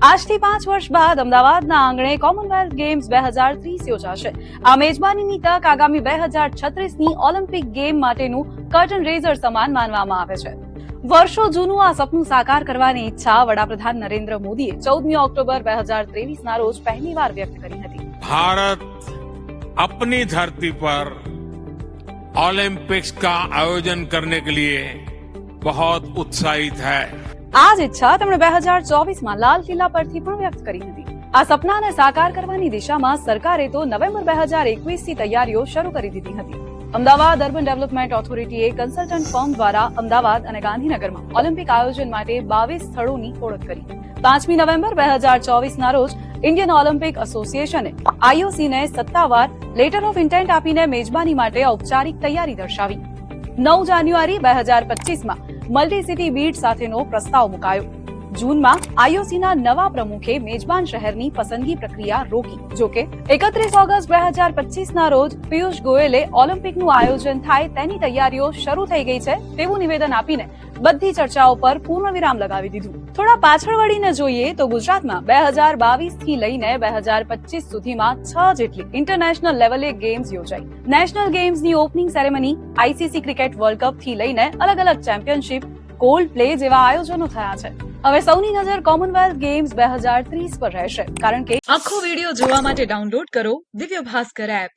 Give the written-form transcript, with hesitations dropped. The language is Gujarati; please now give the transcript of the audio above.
આજથી 5 વર્ષ બાદ અમદાવાદના આંગણે કોમનવેલ્થ ગેમ્સ 2030 યોજાશે. આ મેજબાનીની તક આગામી 2036ની ઓલિમ્પિક ગેમ માટેનું કર્ટન રેઝર સમાન માનવામાં આવે છે. વર્ષો જૂનું આ સપનું સાકાર કરવાની ઈચ્છા વડાપ્રધાન નરેન્દ્ર મોદીએ 14 ઓક્ટોબર 2023ના રોજ પહેલીવાર વ્યક્ત કરી હતી. भारत अपनी धरती पर ओलंपिक्स का आयोजन करने के लिए बहुत उत्साहित है. આ જ ઈચ્છા તેમણે 2024માં લાલ કિલ્લા પરથી પણ વ્યક્ત કરી હતી. આ સપનાને સાકાર કરવાની દિશામાં સરકારે તો નવેમ્બર 2021થી તૈયારીઓ શરૂ કરી દીધી હતી. અમદાવાદ અર્બન ડેવલપમેન્ટ ઓથોરિટીએ કન્સલ્ટન્ટ ફર્મ દ્વારા અમદાવાદ અને ગાંધીનગરમાં ઓલિમ્પિક આયોજન માટે 22 સ્થળોની ઓળખ કરી. 5મી નવેમ્બર 2024ના રોજ ઇન્ડિયન ઓલિમ્પિક એસોસિએશને આઈઓસીને સત્તાવાર લેટર ઓફ ઇન્ટેન્ટ આપીને મેજબાની માટે ઔપચારિક તૈયારી દર્શાવી. 9 જાન્યુઆરી 2025માં મલ્ટી સિટી બીડ સાથેનો પ્રસ્તાવ મુકાયો. જૂનમાં આઈઓસીના નવા પ્રમુખે મેજબાન શહેરની પસંદગી પ્રક્રિયા રોકી. જોકે 31 ઓગસ્ટ 2025ના રોજ પિયુષ ગોયલે ઓલિમ્પિકનું આયોજન થાય તેની તૈયારીઓ શરૂ થઈ ગઈ છે તેવું નિવેદન આપીને બધી ચર્ચાઓ પર પૂર્ણવિરામ લગાવી દીધું. થોડા પાછળ વળીને જોઈએ તો ગુજરાતમાં 2022થી લઈને 2025 સુધીમાં 6 જેટલી ઇન્ટરનેશનલ લેવલે ગેમ્સ યોજાઈ. નેશનલ ગેમ્સની opening ceremony, ICC cricket world cup થી લઈને અલગ અલગ ચેમ્પિયનશિપ, ગોલ્ડ પ્લે જેવા આયોજનો થયા છે. હવે સૌની નજર કોમનવેલ્થ ગેમ્સ 2030 પર રહેશે, કારણ કે આખો વિડીયો જોવા માટે ડાઉનલોડ કરો દિવ્ય ભાસ્કર એપ.